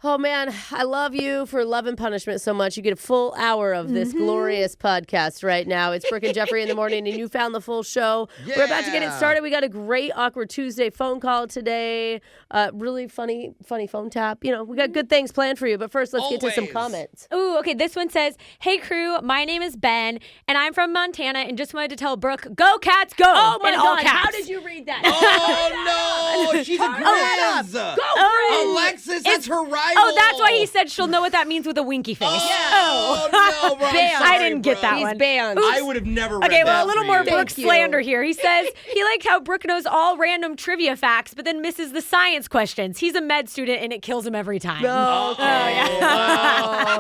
Oh, man, I love you for Love and Punishment so much. You get a full hour of this glorious podcast right now. It's Brooke and Jeffrey in the morning, and you found the full show. Yeah. We're about to get it started. We got a great Awkward Tuesday phone call today. Really funny phone tap. You know, we got good things planned for you. But first, let's get to some comments. Ooh, okay. This one says, "Hey, crew, my name is Ben, and I'm from Montana, and just wanted to tell Brooke, go Cats, go!" Oh, my God. Caps. How did you read that? Oh, no. She's a Grizz. Go, Alexis, that's her rival. Oh, that's why he said she'll know what that means with a winky face. Oh, no, bro. I didn't get that one. He's banned. I would have never read that. Okay, well, a little more Brooke Thank you. slander here. He says he liked how Brooke knows all random trivia facts, but then misses the science questions. He's a med student, and it kills him every time.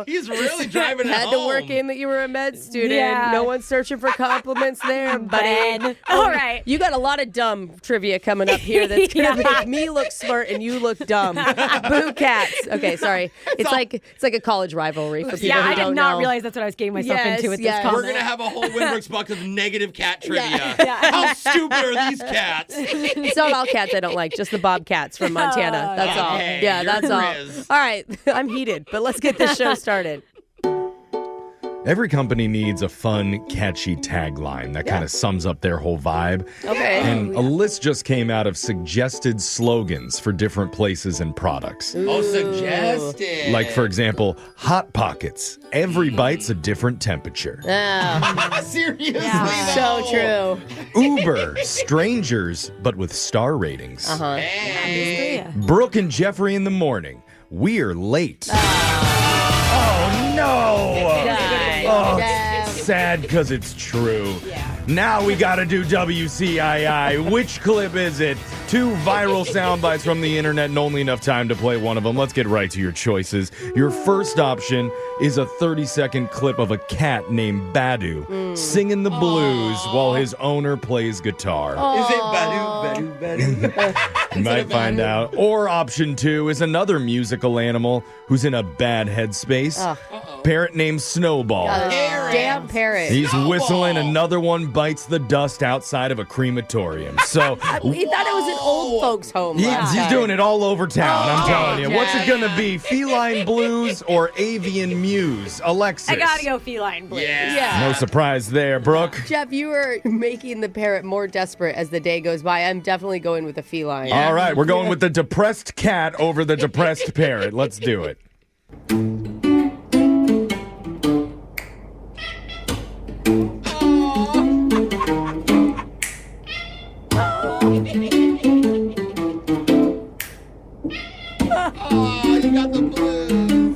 He's really driving it Had home. to work in that you were a med student. Yeah. No one's searching for compliments there, buddy. Ben. All right. You got a lot of dumb trivia coming up here that's going to make me look smart and you look dumb. Boo Cats. Okay, sorry. It's like a college rivalry for people who I don't did not know. realize that's what I was getting myself into with this comment. We're going to have a whole Winbrooks box of negative cat trivia. How stupid are these cats? It's not all cats I don't like, just the bobcats from Montana. That's all. Okay, Yeah, you're that's all. Grizz. All right, I'm heated, but let's get this show started. Every company needs a fun, catchy tagline that kind of sums up their whole vibe. Okay. And a list just came out of suggested slogans for different places and products. Oh, suggested. Like, for example, Hot Pockets. Every bite's a different temperature. Seriously, So true. Uber. Strangers, but with star ratings. Hey. Brooke and Jeffrey in the morning. We're late. Oh, no. Oh, it's sad because it's true. Now we gotta do WCII. Which clip is it? 2 viral sound bites from the internet and only enough time to play one of them. Let's get right to your choices. Your first option is a 30-second clip of a cat named Badu singing the blues while his owner plays guitar. Is it Badu, Badu, Badu? You might find out. Or option 2 is another musical animal who's in a bad headspace. Parrot named Snowball. Damn parrot. He's whistling. Another one bites the dust outside of a crematorium. So He thought it was an old folks' home. he's doing it all over town. I'm telling you. yeah, What's it gonna be? Feline blues or avian muse? Alexis. I gotta go feline blues. Yeah. No surprise there, Brooke. Jeff, you are making the parrot more desperate as the day goes by. I'm definitely going with the feline. All right, we're going with the depressed cat over the depressed parrot. Let's do it. Oh, you got the blues.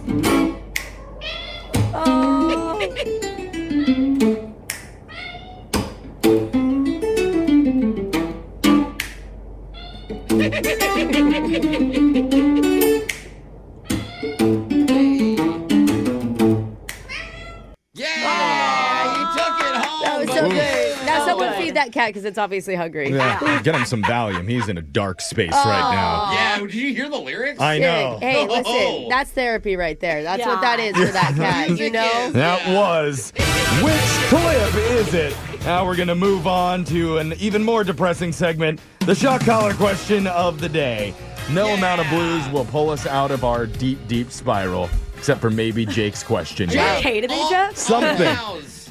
Yeah, you took it home. That was so good. Now someone feed that cat because it's obviously hungry. Yeah, get him some Valium. He's in a dark space right now. Yeah, did you hear the lyrics? I know. Hey, Oh. listen, that's therapy right there. That's what that is for that cat, you know? That was. Which clip is it? Now we're going to move on to an even more depressing segment, the shock collar question of the day. No amount of blues will pull us out of our deep, deep spiral, except for maybe Jake's question. Are you okay today, Jeff? Something.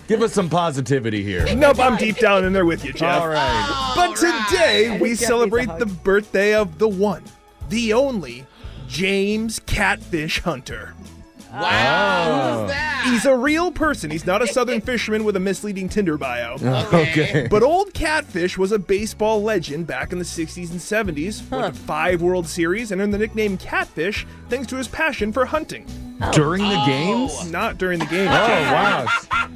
Give us some positivity here. Nope, I'm deep down in there with you, Jeff. All right. But today, we Jeff celebrate needs a the birthday of the one, the only, James Catfish Hunter. Wow. Who's that? He's a real person. He's not a southern fisherman with a misleading Tinder bio. Okay. But Old Catfish was a baseball legend back in the 60s and 70s, won 5 World Series, and earned the nickname Catfish thanks to his passion for hunting. During the games? Not during the game, Oh, wow.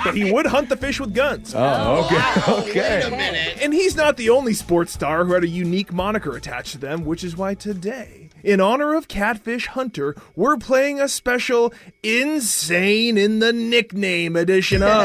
but he would hunt the fish with guns. Oh, okay. Wait a Okay. minute. And he's not the only sports star who had a unique moniker attached to them, which is why today, in honor of Catfish Hunter, we're playing a special Insane in the Nickname edition of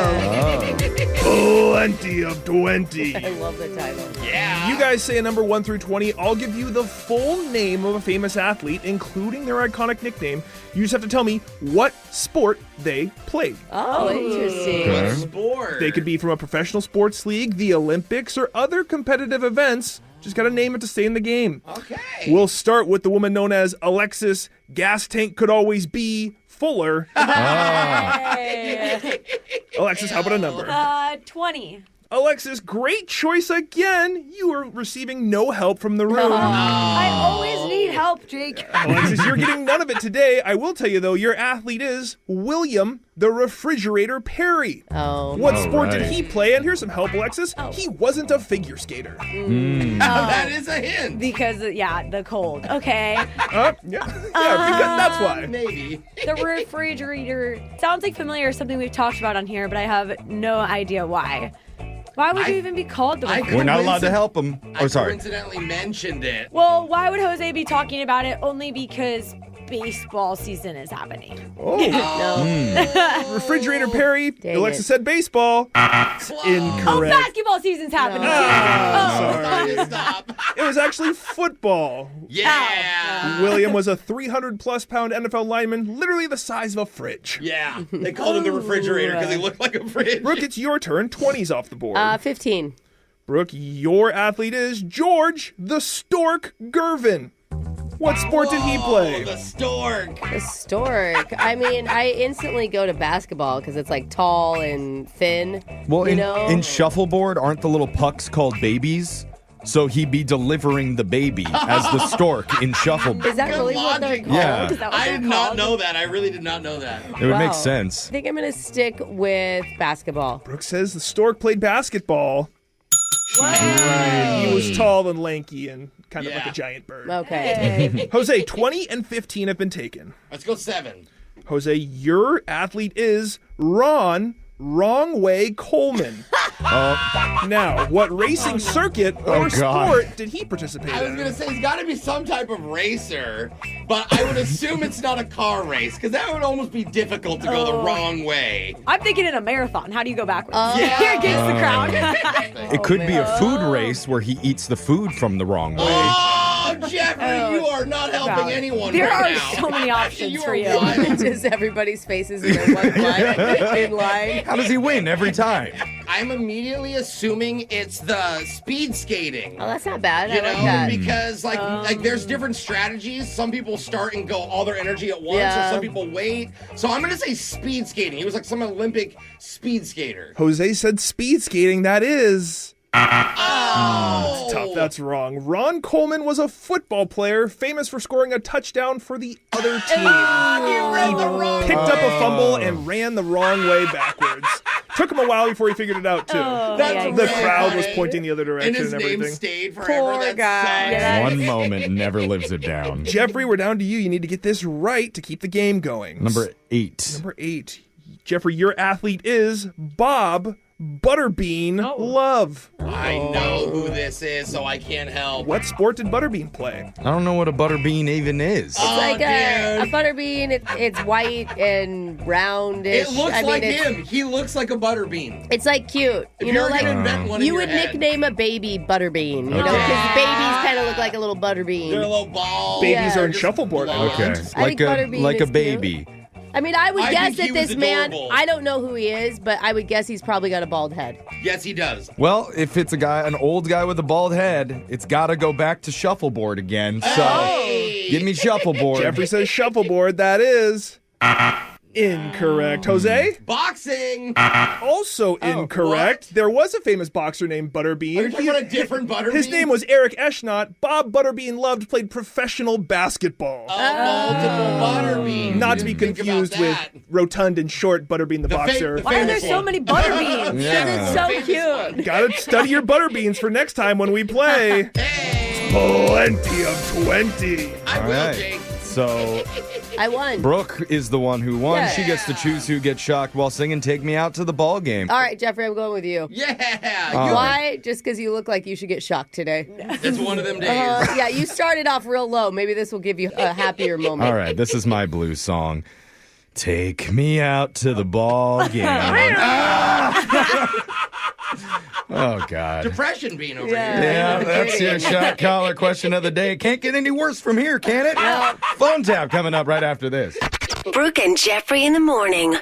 Plenty of 20. I love the title. Yeah. You guys say a number 1 through 20. I'll give you the full name of a famous athlete, including their iconic nickname. You just have to tell me what sport they played. Oh, interesting. Okay. Sport. They could be from a professional sports league, the Olympics, or other competitive events. Just got to name it to stay in the game. Okay. We'll start with the woman known as Alexis. Gas tank could always be fuller. Alexis, how about a number? 20. Alexis, great choice again. You are receiving no help from the room. I always need help, Jake. Alexis, you're getting none of it today. I will tell you, though, your athlete is William the Refrigerator Perry. Oh. What sport did he play? And here's some help, Alexis. He wasn't a figure skater. That is a hint. Because, the cold. Okay. Yeah, because that's why. Maybe. The refrigerator sounds like familiar, something we've talked about on here, but I have no idea why. Why would you even be called the refrigerator? We're not allowed to help him. I coincidentally mentioned it. Well, why would Jose be talking about it? Only because baseball season is happening. No. Refrigerator Perry. Dang Alexis it. said baseball. That's Oh, incorrect. basketball season's happening. Sorry. Stop. It was actually football. Yeah. William was a 300-plus pound NFL lineman, literally the size of a fridge. Yeah. They called him the refrigerator because he looked like a fridge. Brooke, it's your turn. 20's off the board. 15. Brooke, your athlete is George the Stork Gervin. What sport did he play? The stork. The stork. I mean, I instantly go to basketball because it's like tall and thin. Well, you in know? shuffleboard, aren't the little pucks called babies? So he'd be delivering the baby as the stork in shuffleboard. Is that really what they're logic. called? Yeah. Is that what I they're did not called? know that. I really did not know that. It would Wow. make sense. I think I'm going to stick with basketball. Brooke says the stork played basketball. She's right. He was tall and lanky and kind of like a giant bird. Okay. Jose, 20 and 15 have been taken. Let's go 7. Jose, your athlete is Ron Wrong Way Coleman. Now, what racing circuit or sport did he participate I was in? going to say he's got to be some type of racer, but I would assume it's not a car race because that would almost be difficult to go the wrong way. I'm thinking in a marathon. How do you go backwards? Yeah. Here against the crowd. It could be a food race where he eats the food from the wrong way. Oh, Jeffrey, you are not helping anyone There right are now. so many options for you. Just everybody's faces in their one line. In line. How does he win every time? I'm immediately assuming it's the speed skating. Oh, that's not bad. You I like know, that. because like there's different strategies. Some people start and go all their energy at once, Yeah. or some people wait. So I'm gonna say speed skating. He was like some Olympic speed skater. Jose said speed skating. That is... Oh, Tough, that's wrong. Ron Coleman was a football player famous for scoring a touchdown for the other team. You read the wrong. Picked up a fumble and ran the wrong way backwards. Took him a while before he figured it out, too. That's The really crowd was funny. pointing the other direction And his and name everything. stayed forever. Poor That guy. sucks. Yeah. One moment never lives it down. Jeffrey, we're down to you. You need to get this right to keep the game going. Number 8. Number 8. Jeffrey, your athlete is Bob Butterbean Love. I know who this is, so I can't help. What sport did Butterbean play? I don't know what a butterbean even is. It's like a dude. butterbean. It's white and roundish. It looks I mean, like it's, him. He looks like a butterbean. It's like cute. If You know, you're like gonna invent one in you your would head. nickname a baby Butterbean. You know, Okay. because babies kind of look like a little butterbean. They're a little ball. Babies Yeah. are in shuffleboard. blonde. Okay, I like think Butterbean a is cute. baby. I mean, I would I guess think that he was this man, adorable. I don't know who he is, but I would guess he's probably got a bald head. Yes, he does. Well, if it's an old guy with a bald head, it's got to go back to shuffleboard again. So Hey. give me shuffleboard. Jeffrey says shuffleboard. That is incorrect. Jose? Boxing. Also incorrect. what? There was a famous boxer named Are you Butterbean. talking about a different butterbean? His name was Eric Eshnot. Bob Butterbean Loved played professional basketball. multiple butterbeans. Not to You be didn't think about confused with that. rotund and short Butterbean the boxer. the Why are there famous so one. many butterbeans? Yeah. It's so Famous cute. one. Gotta study your Butterbeans for next time when we play. Hey. Plenty of 20. I All will, right. Jake. So I won. Brooke is the one who won. Yeah. She gets to choose who gets shocked while singing "Take Me Out to the Ball Game." All right, Jeffrey, I'm going with you. Yeah. Why? Just because you look like you should get shocked today. It's one of them days. Yeah, you started off real low. Maybe this will give you a happier moment. All right, this is my blues song. Take me out to the ball game. Oh, God. Depression being over Yeah. here. Yeah, that's your shot collar question of the day. Can't get any worse from here, can it? Phone tap coming up right after this. Brooke and Jeffrey in the morning.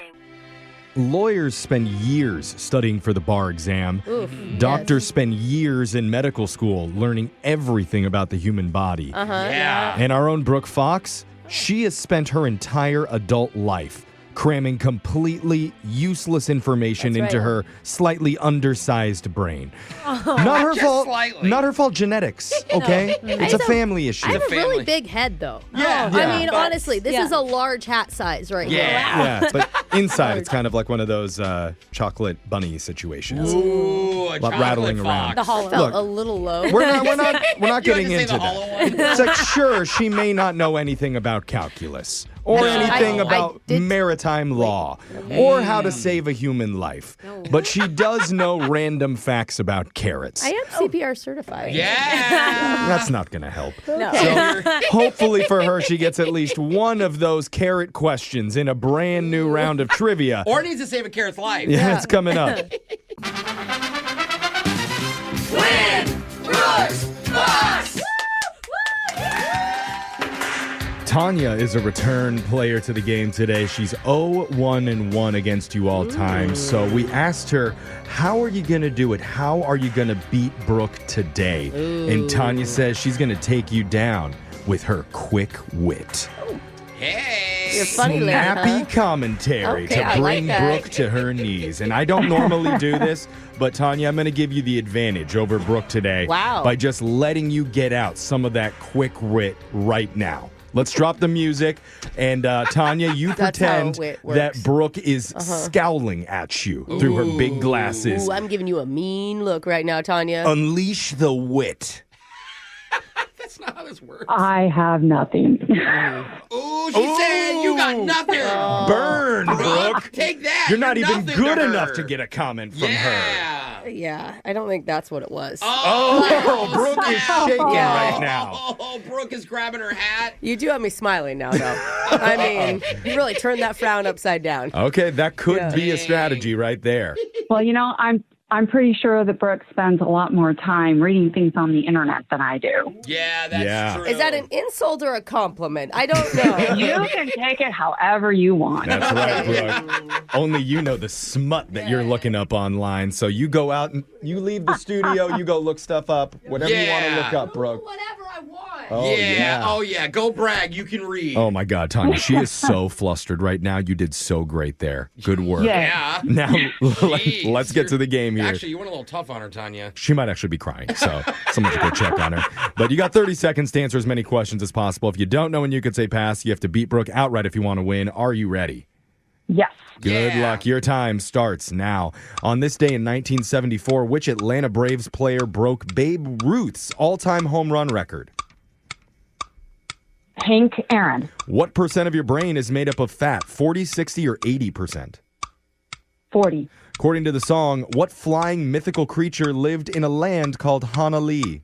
Lawyers spend years studying for the bar exam. Oof, Doctors spend years in medical school learning everything about the human body. Yeah. And our own Brooke Fox, she has spent her entire adult life cramming completely useless information That's into right. her slightly undersized brain. Not her Just fault. slightly. Not her fault. Genetics. Okay, it's a family issue. I have a really family. big head, though. Yeah. I mean, But- honestly, this is a large hat size right here. Yeah, but inside it's kind of like one of those chocolate bunny situations. Ooh, a Lot chocolate rattling fox. around. The hollow. Felt Look, a little low. We're not You had getting to say into the that. hollow one? It's like, sure, she may not know anything about calculus or No. anything I about did- maritime law or how to save a human life. But she does know random facts about carrots. I am CPR certified. Yeah. That's not going to help. No. So hopefully for her, she gets at least one of those carrot questions in a brand new round of trivia. Or needs to save a carrot's life. Yeah, it's coming up. Tanya is a return player to the game today. She's 0-1-1 against you all time. So we asked her, how are you going to do it? How are you going to beat Brooke today? And Tanya says she's going to take you down with her quick wit. Hey. You're funny, lady, Snappy huh? commentary Okay, I to like bring that. Brooke to her knees. And I don't normally do this, but Tanya, I'm going to give you the advantage over Brooke today. Wow. By just letting you get out some of that quick wit right now. Let's drop the music. And Tanya, you That's how pretend wit that works. Brooke is scowling at you through her big glasses. Ooh, I'm giving you a mean look right now, Tanya. Unleash the wit. That's not how this works. I have nothing. Ooh, she said you got nothing. Burn, Brooke. Take that. You're not even nothing good to enough her. to get a comment from her. Yeah. Yeah, I don't think that's what it was. Oh, Brooke is shaking right now. Oh, Brooke is grabbing her hat. You do have me smiling now, though. I mean, you really turned that frown upside down. Okay, that could Yeah. be a strategy right there. Well, I'm pretty sure that Brooke spends a lot more time reading things on the internet than I do. Yeah, that's Yeah. true. Is that an insult or a compliment? I don't know. You can take it however you want. That's right, Brooke. Only you know the smut that you're looking up online. So you go out and you leave the studio, you go look stuff up, whatever you want to Yeah. look up, Brooke. Whatever I want. Oh, yeah. Oh, yeah. Go brag. You can read. Oh, my God, Tanya, she is so flustered right now. You did so great there. Good work. Yeah. Yeah. Now, Jeez, let's get to the game here. Actually, you went a little tough on her, Tanya. She might actually be crying, so someone should go check on her. But you got 30 seconds to answer as many questions as possible. If you don't know when you could say pass, you have to beat Brooke outright if you want to win. Are you ready? Yes. Good Yeah. luck. Your time starts now. On this day in 1974, which Atlanta Braves player broke Babe Ruth's all-time home run record? Hank Aaron, What percent of your brain is made up of fat? 40, 60, or 80%? 40. According to the song, what flying mythical creature lived in a land called Honolulu?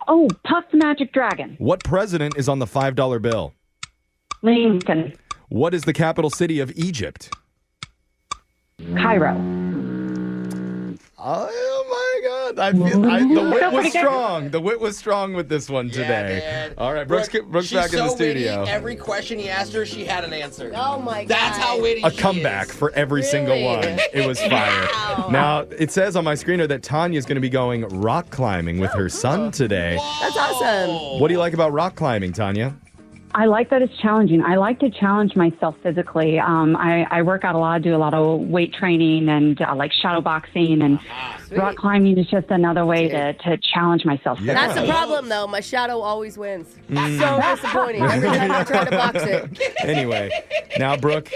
Oh, Puff the Magic Dragon. What president is on the $5 bill? Lincoln, What is the capital city of Egypt? Cairo. Oh my God! The wit was strong. The wit was strong with this one today. Yeah, man. All right, Brooke's She's back in the so studio. Witty. Every question he asked her, she had an answer. Oh, my God. That's how witty A she comeback is. for every single Really? one. It was fire. Now it says on my screener that Tanya's going to be going rock climbing with her son today. That's awesome. What do you like about rock climbing, Tanya? I like that it's challenging. I like to challenge myself physically. I work out a lot, do a lot of weight training and like shadow boxing, and rock climbing is just another way to challenge myself. Yeah. That's the problem, though. My shadow always wins. So disappointing. Every time I try to box it. Anyway, now, Brooke,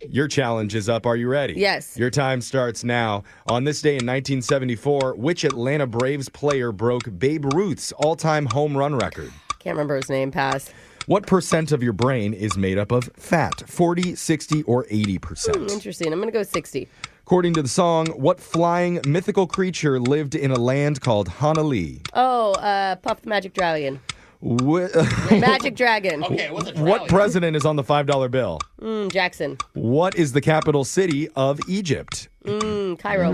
your challenge is up. Are you ready? Yes. Your time starts now. On this day in 1974, which Atlanta Braves player broke Babe Ruth's all-time home run record? Can't remember his name. Pass. What percent of your brain is made up of fat? 40, 60, or 80%? Interesting. I'm going to go 60. According to the song, what flying mythical creature lived in a land called Honolulu? Oh, Puff the Magic Dragon. Magic Dragon. Okay, what's a What president is on the $5 bill? Jackson. What is the capital city of Egypt? Cairo.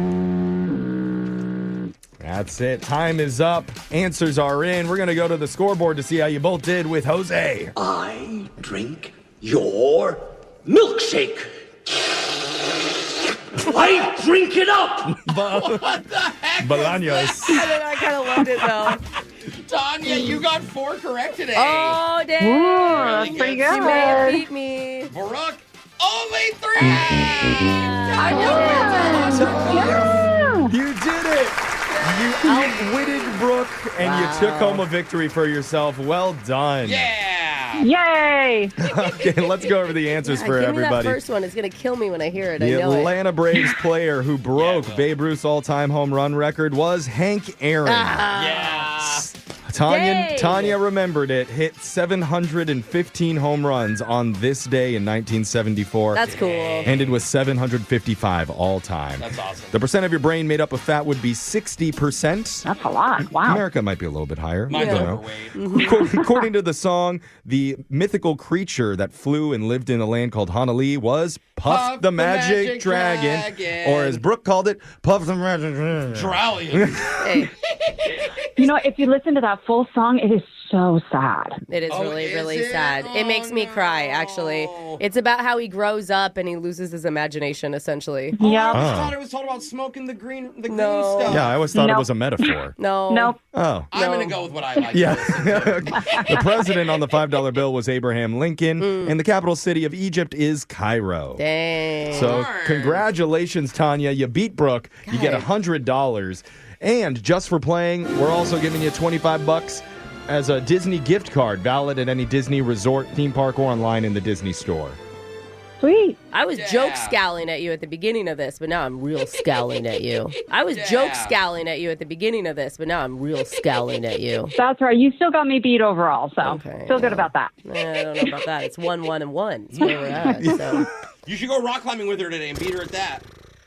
That's it. Time is up. Answers are in. We're going to go to the scoreboard to see how you both did with Jose. I drink your milkshake. I drink it up. What the heck? Bolaños. I kind of loved it, though. Tanya, you got 4 correct today. Oh, dang. Ooh, that's pretty You may have good. beat me. Brooke, only 3. You did it. You outwitted Brooke, and you took home a victory for yourself. Well done. Yeah. Yay! Okay, let's go over the answers for Give everybody. me that first one. It's going to kill me when I hear it. The I know it. Atlanta Braves player who broke Babe Ruth's all-time home run record was Hank Aaron. Yeah. Tanya remembered it, hit 715 home runs on this day in 1974. That's cool. Ended with 755 all time. That's awesome. The percent of your brain made up of fat would be 60%. That's a lot. Wow. America might be a little bit higher. Mine's I don't know. overweight. According to the song, the mythical creature that flew and lived in a land called Honolulu was Puff the Magic Dragon. Or as Brooke called it, Puff the Magic Dragon. Drowlian. Hey, You know, if you listen to that full song, it is so sad. it is Oh, really, is really it? sad. It makes me cry, actually. It's about how he grows up and he loses his imagination, essentially. Yeah. I thought it was told about smoking the green No. stuff. Yeah, I always thought it Nope. was a metaphor. No. Nope. Oh. I'm going to go with what I like. Yeah. to listen to. The president on the $5 bill was Abraham Lincoln, and the capital city of Egypt is Cairo. Dang. So, Darn. congratulations, Tanya. You beat Brooke. You get God. $100. And just for playing, we're also giving you $25 as a Disney gift card, valid at any Disney resort, theme park, or online in the Disney store. Sweet. I was joke scowling at you at the beginning of this, but now I'm real scowling at you. I was joke scowling at you at the beginning of this, but now I'm real scowling at you. That's right. You still got me beat overall, so Okay. feel good about that. I don't know about that. It's 1, 1, and 1. It's where we're at. So. You should go rock climbing with her today and beat her at that.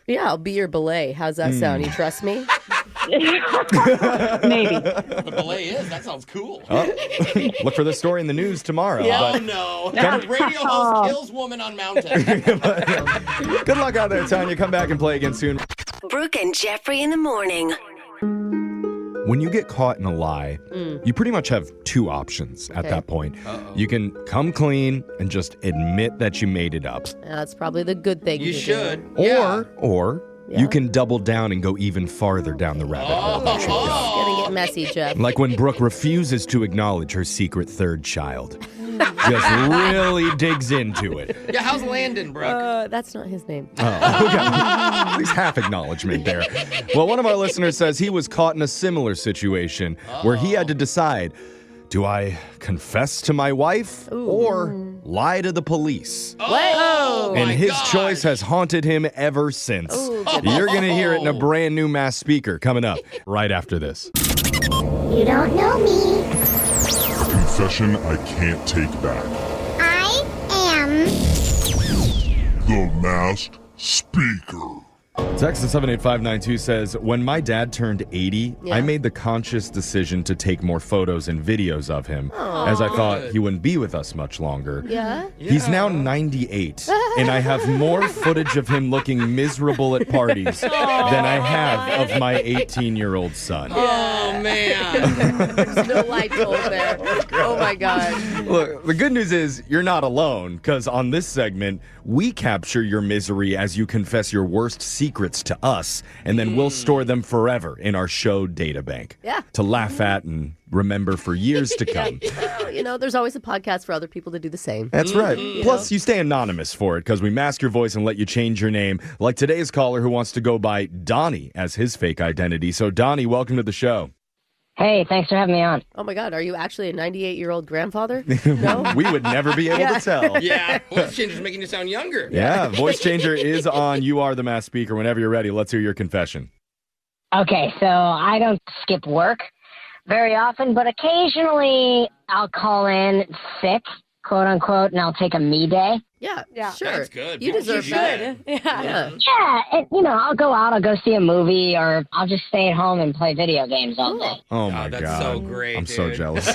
Yeah, I'll be your belay. How's that sound? You trust me? Maybe. The belay is. That sounds cool. Look for the story in the news tomorrow. Oh, But no. Radio host kills woman on mountain. good luck out there, Tanya. Come back and play again soon. Brooke and Jeffrey in the morning. When you get caught in a lie, you pretty much have 2 options at that point. You can come clean and just admit that you made it up. That's probably the good thing. You to should. Or you can double down and go even farther down the rabbit hole that you've got. Do. It's gonna get messy, Jeff. Like when Brooke refuses to acknowledge her secret third child. Just really digs into it. Yeah, how's Landon, Brooke? That's not his name. Okay. At least half acknowledgement there. Well, one of our listeners says he was caught in a similar situation where he had to decide, do I confess to my wife or lie to the police? Oh, And my his gosh. choice has haunted him ever since. You're going to hear it in a brand new mass speaker coming up right after this. You don't know me. Confession I can't take back. I am. The Masked Speaker. Text to 78592 says, when my dad turned 80, I made the conscious decision to take more photos and videos of him, as I thought he wouldn't be with us much longer. Yeah? He's now 98, and I have more footage of him looking miserable at parties than I have of my 18-year-old son. Oh, man. There's no light bulb there. Oh, my God. Look, the good news is you're not alone, because on this segment, we capture your misery as you confess your worst secrets to us, and then we'll store them forever in our show databank. Yeah. To laugh at and remember for years to come. Well, you know, there's always a podcast for other people to do the same. That's right. Plus, you stay anonymous for it because we mask your voice and let you change your name, like today's caller who wants to go by Donnie as his fake identity. So, Donnie, welcome to the show. Hey, thanks for having me on. Oh, my God. Are you actually a 98-year-old grandfather? No? We would never be able to tell. Yeah, voice changer's making you sound younger. Yeah, voice changer is on. You are the mass speaker. Whenever you're ready, let's hear your confession. Okay, so I don't skip work very often, but occasionally I'll call in sick, quote unquote, and I'll take a me day. Yeah, sure. That's good. You People deserve should do that. that. Yeah. Yeah, and, I'll go out, I'll go see a movie, or I'll just stay at home and play video games all day. Oh, my that's God. so great, I'm so dude. jealous.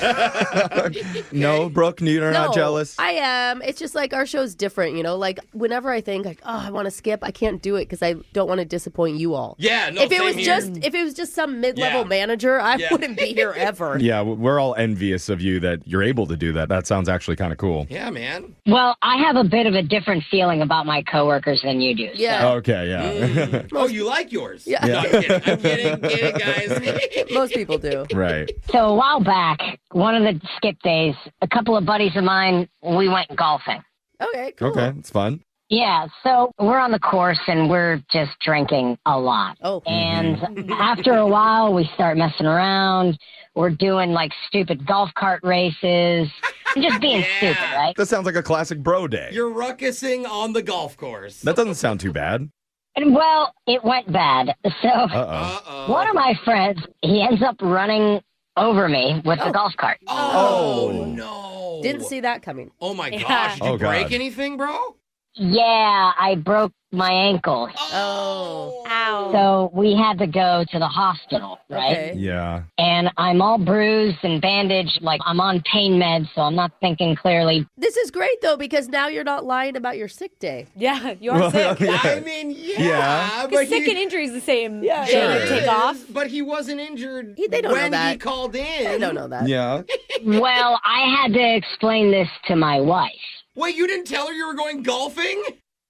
No, Brooke, you're not jealous? I am. It's just like our show's different, like whenever I think like, oh, I want to skip, I can't do it because I don't want to disappoint you all. Yeah, no, if it same was here. if it was just some mid-level Yeah. manager, I Yeah. wouldn't be here ever. Yeah, we're all envious of you that you're able to do that. That sounds actually kind of cool. Yeah, man. Well, I have a bit of a different feeling about my coworkers than you do. Yeah. Okay, yeah. Oh, you like yours? Yeah. No, I'm kidding, guys. Most people do. Right. So a while back, one of the skip days, a couple of buddies of mine, we went golfing. Okay, cool. Okay, it's fun. Yeah, so we're on the course and we're just drinking a lot. Oh. And after a while, we start messing around. We're doing like stupid golf cart races. Just being stupid, right? That sounds like a classic bro day. You're ruckusing on the golf course. That doesn't sound too bad. And well, it went bad. So one of my friends, he ends up running over me with the golf cart. Oh, no. Didn't see that coming. Oh, my gosh. Did you break God. anything, bro? Yeah, I broke my ankle. Oh. Ow. So we had to go to the hospital, right? Okay. Yeah. And I'm all bruised and bandaged, like I'm on pain meds, so I'm not thinking clearly. This is great, though, because now you're not lying about your sick day. Yeah, you are sick. I mean, yeah. But Sick and injury is the same Yeah, day sure. to take off. But he wasn't injured They don't know when that. he called in. I don't know that. Yeah. Well, I had to explain this to my wife. Wait, you didn't tell her you were going golfing?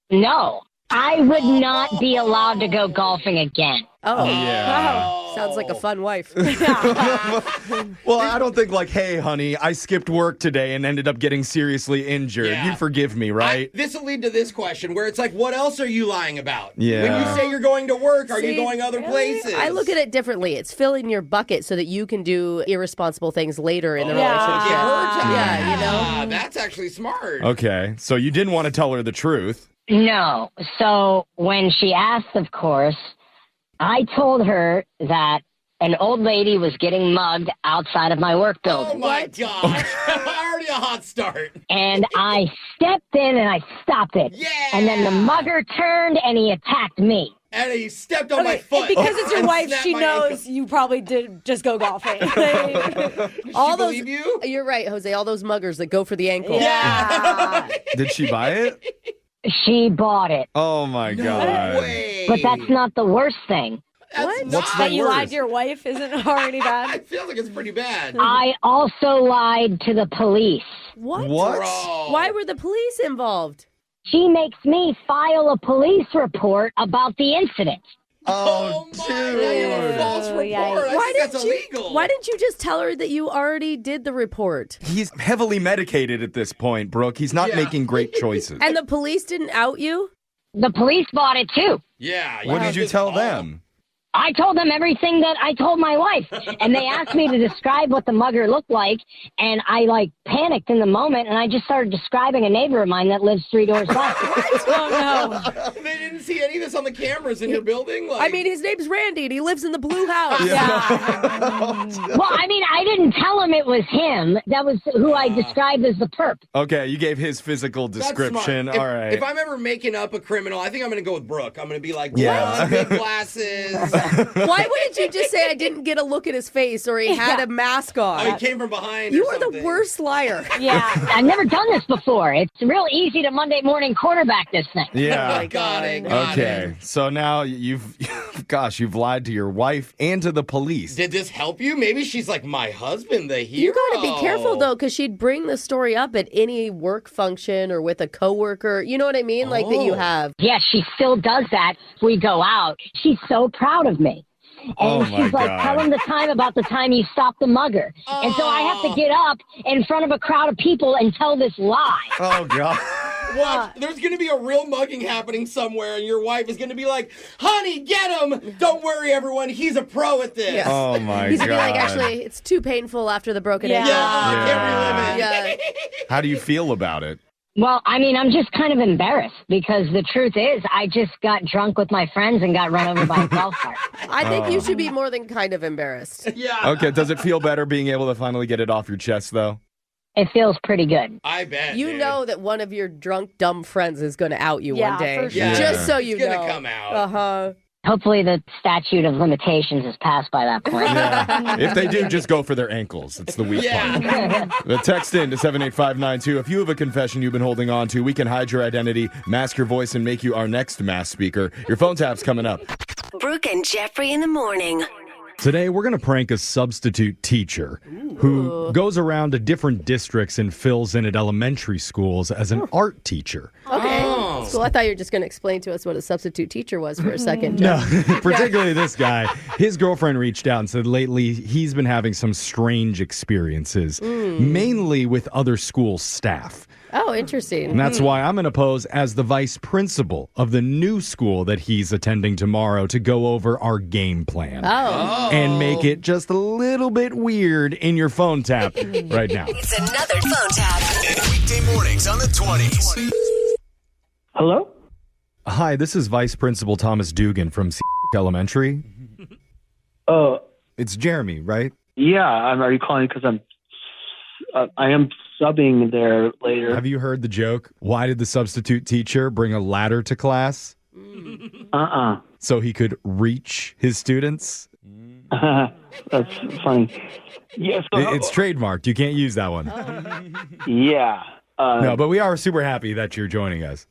No, I would not be allowed to go golfing again. Oh. Yeah. Sounds like a fun wife. Well, I don't think like, hey, honey, I skipped work today and ended up getting seriously injured. Yeah. You forgive me, right? This will lead to this question where it's like, what else are you lying about? Yeah. When you say you're going to work, are you See, going other places? I look at it differently. It's filling your bucket so that you can do irresponsible things later in the Get relationship. her time. Yeah, you know? Ah, that's actually smart. Okay, so you didn't want to tell her the truth. No. So when she asked, of course, I told her that an old lady was getting mugged outside of my work Oh, building. my gosh. Already a hot start. And I stepped in and I stopped it. Yeah. And then the mugger turned and he attacked me. And he stepped on my foot. And because it's your and wife, snapped she my knows ankle. you probably did just go golfing. All those, believe you? You're right, Jose. All those muggers that go for the ankle. Yeah. Did she buy it? She bought it. Oh, my God. Way. But that's not the worst thing. That's What's not- That you lied worst? to your wife isn't already bad. I feel like it's pretty bad. I also lied to the police. What? What? Bro. Why were the police involved? She makes me file a police report about the incident. Oh, my God. False report. yikes. I think that's illegal. Why didn't you just tell her that you already did the report? He's heavily medicated at this point, Brooke. He's not Yeah. making great choices. And the police didn't out you? The police bought it too. Yeah. What did you did tell all- them? I told them everything that I told my wife, and they asked me to describe what the mugger looked like, and I like panicked in the moment, and I just started describing a neighbor of mine that lives 3 doors back. Oh, no. They didn't see any of this on the cameras in your building? Like, I mean, his name's Randy, and he lives in the blue house. Well, I mean, I didn't tell him it was him. That was who I described as the perp. Okay, you gave his physical that's description. smart. All right. If I'm ever making up a criminal, I think I'm going to go with Brooke. I'm going to be like, Yeah. big glasses. Why wouldn't you just say I didn't get a look at his face or he had a mask Oh, on? he came from behind. You or are the something. worst liar. Yeah. I've never done this before. It's real easy to Monday morning quarterback this thing. Yeah. Got it. Got Okay, it. so now you've lied to your wife and to the police. Did this help you? Maybe she's like my husband, the hero. You got to be careful, though, because she'd bring the story up at any work function or with a coworker. You know what I mean? Like that you have. Yes, she still does that. We go out. She's so proud of me. And Oh, my she's like, God. tell him the time about the time you stopped the mugger. And so I have to get up in front of a crowd of people and tell this lie. Oh, God. Watch, there's going to be a real mugging happening somewhere, and your wife is going to be like, honey, get him. Don't worry, everyone. He's a pro at this. Yeah. Oh, my He's God. going to be like, actually, it's too painful after the broken Yeah. ankle. I can't relive it. Yeah. How do you feel about it? Well, I mean, I'm just kind of embarrassed because the truth is I just got drunk with my friends and got run over by a golf cart. I think you should be more than kind of embarrassed. Yeah. Okay, does it feel better being able to finally get it off your chest, though? It feels pretty good. I bet. You dude. know that one of your drunk, dumb friends is going to out you Yeah, one day. for sure. Yeah. Just so you It's know. going to come out. Uh-huh. Hopefully the statute of limitations is passed by that point. Yeah. If they do, just go for their ankles. It's the weak Yeah. part. The text in to 78592. If you have a confession you've been holding on to, we can hide your identity, mask your voice, and make you our next mass speaker. Your phone tap's coming up. Brooke and Jeffrey in the morning. Today, we're going to prank a substitute teacher who goes around to different districts and fills in at elementary schools as an art teacher. Okay. Cool. I thought you were just going to explain to us what a substitute teacher was for a second, Jeff. No, particularly this guy. His girlfriend reached out and said lately he's been having some strange experiences, mainly with other school staff. Oh, interesting. And that's why I'm going to pose as the vice principal of the new school that he's attending tomorrow to go over our game plan. And make it just a little bit weird in your phone tap right now. It's another phone tap. Weekday mornings on the 20s. Hello? Hi, this is Vice Principal Thomas Dugan from Elementary. It's Jeremy, right? Yeah, are you calling because I am subbing there later. Have you heard the joke? Why did the substitute teacher bring a ladder to class? So he could reach his students? That's funny. Yeah, It's trademarked. You can't use that one. Yeah. No, but we are super happy that you're joining us.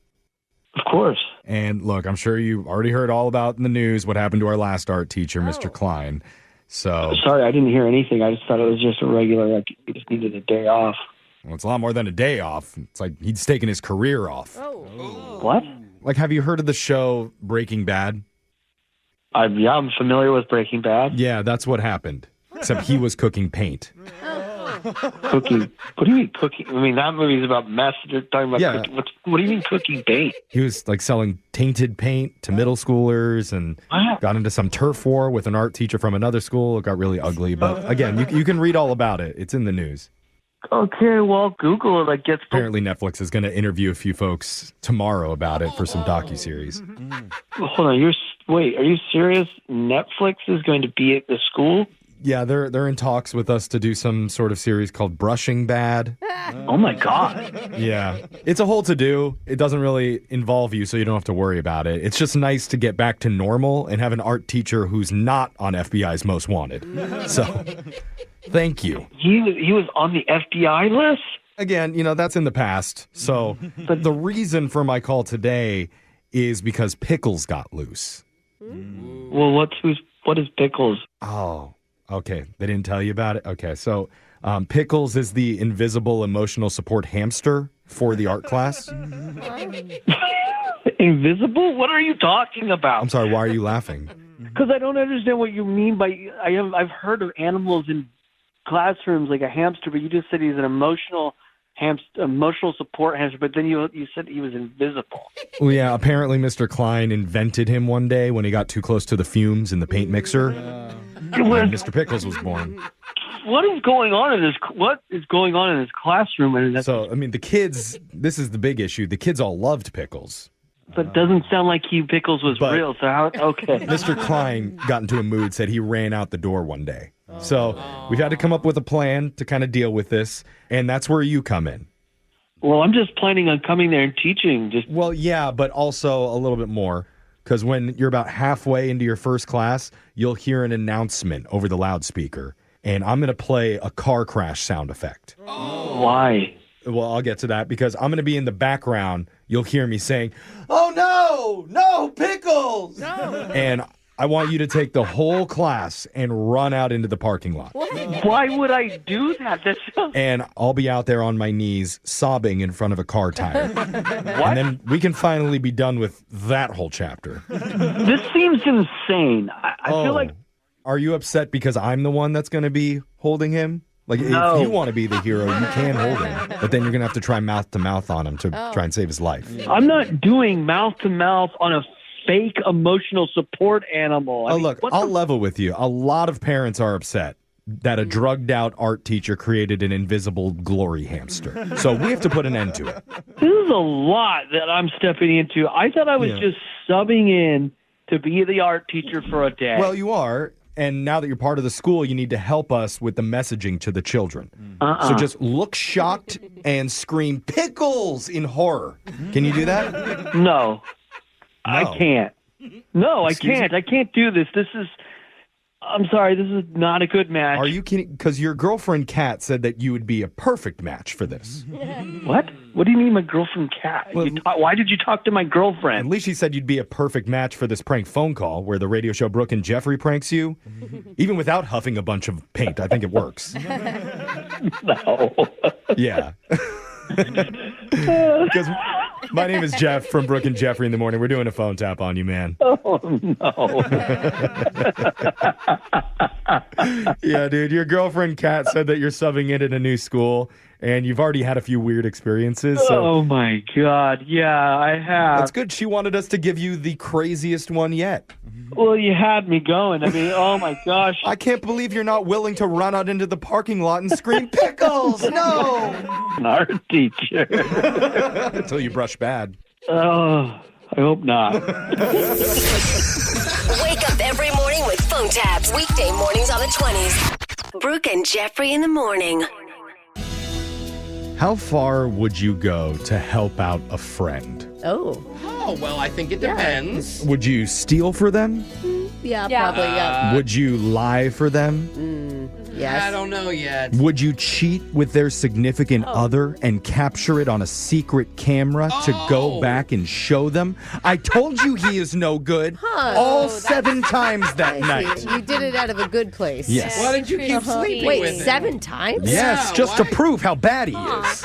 Of course. And look, I'm sure you already heard all about in the news what happened to our last art teacher, Mr. Klein. So sorry, I didn't hear anything. I just thought it was just a regular, like, he just needed a day off. Well, it's a lot more than a day off. It's like he's taking his career off. What? Like, have you heard of the show Breaking Bad? Yeah, I'm familiar with Breaking Bad. Yeah, that's what happened. Except he was cooking paint. Cooking? What do you mean cooking? I mean, that movie's about meth. You're talking about cooking. What do you mean cooking paint? He was like selling tainted paint to middle schoolers and got into some turf war with an art teacher from another school. It got really ugly. But again, you can read all about it. It's in the news. Okay, well, Google it. Apparently Netflix is going to interview a few folks tomorrow about it for some docuseries. Hold on, are you serious? Netflix is going to be at the school? Yeah, they're in talks with us to do some sort of series called Brushing Bad. Oh my God. Yeah. It's a whole to-do. It doesn't really involve you, so you don't have to worry about it. It's just nice to get back to normal and have an art teacher who's not on FBI's Most Wanted. So, thank you. He was on the FBI list? Again, that's in the past. So, the reason for my call today is because Pickles got loose. Well, what is Pickles? Oh, okay. They didn't tell you about it? Okay, so Pickles is the invisible emotional support hamster for the art class. Invisible? What are you talking about? I'm sorry, why are you laughing? Because I don't understand what you mean by... I've heard of animals in classrooms like a hamster, but you just said he's an emotional support hamster, but then you said he was invisible. Well, yeah, apparently Mr. Klein invented him one day when he got too close to the fumes in the paint mixer. And Mr. Pickles was born. What is going on in this classroom? So, the kids, this is the big issue. The kids all loved Pickles. But it doesn't sound like Pickles was real, so how... Okay. Mr. Klein got into a mood, said he ran out the door one day. So we've had to come up with a plan to kind of deal with this, and that's where you come in. Well, I'm just planning on coming there and teaching. Well, yeah, but also a little bit more, because when you're about halfway into your first class, you'll hear an announcement over the loudspeaker, and I'm going to play a car crash sound effect. Why? Well, I'll get to that, because I'm going to be in the background. You'll hear me saying, "Oh, no, Pickles!" No. And I want you to take the whole class and run out into the parking lot. Why would I do that? And I'll be out there on my knees sobbing in front of a car tire. And then we can finally be done with that whole chapter. This seems insane. I feel like... Are you upset because I'm the one that's going to be holding him? Like, no. If you want to be the hero, you can hold him. But then you're going to have to try mouth-to-mouth on him to try and save his life. I'm not doing mouth-to-mouth on a fake emotional support animal. Look, I'll level with you. A lot of parents are upset that a drugged-out art teacher created an invisible glory hamster. So we have to put an end to it. This is a lot that I'm stepping into. I thought I was just subbing in to be the art teacher for a day. Well, you are. And now that you're part of the school, you need to help us with the messaging to the children. So just look shocked and scream, "Pickles!" in horror. Can you do that? No. I can't. No, I can't. I can't do this. This is... I'm sorry, this is not a good match. Are you kidding? Because your girlfriend Kat said that you would be a perfect match for this. What? What do you mean my girlfriend Kat? Well, Why did you talk to my girlfriend? At least she said you'd be a perfect match for this prank phone call where the radio show Brooke and Jeffrey pranks you. Even without huffing a bunch of paint, I think it works. No. Yeah. Because my name is Jeff from Brooke and Jeffrey in the Morning. We're doing a phone tap on you, man. Oh, no. Yeah, dude. Your girlfriend Kat said that you're subbing in at a new school, and you've already had a few weird experiences. So Oh, my God. Yeah, I have. that's good. She wanted us to give you the craziest one yet. Well, you had me going. I mean, oh, my gosh. I can't believe you're not willing to run out into the parking lot and scream, "Pickles, no!" An art teacher. Until you brush bad. Oh, I hope not. Wake up every morning with phone taps. Weekday mornings on the 20s. Brooke and Jeffrey in the Morning. How far would you go to help out a friend? Oh, well, I think it depends. Would you steal for them? yeah, probably, yeah. Would you lie for them? Yes. I don't know yet. Would you cheat with their significant other and capture it on a secret camera to go back and show them? I told you he is no good all 7 times that night. You did it out of a good place. Yes. Why did you keep sleeping Wait, with him? 7 times? Yes, Yeah, just to why? prove how bad he is.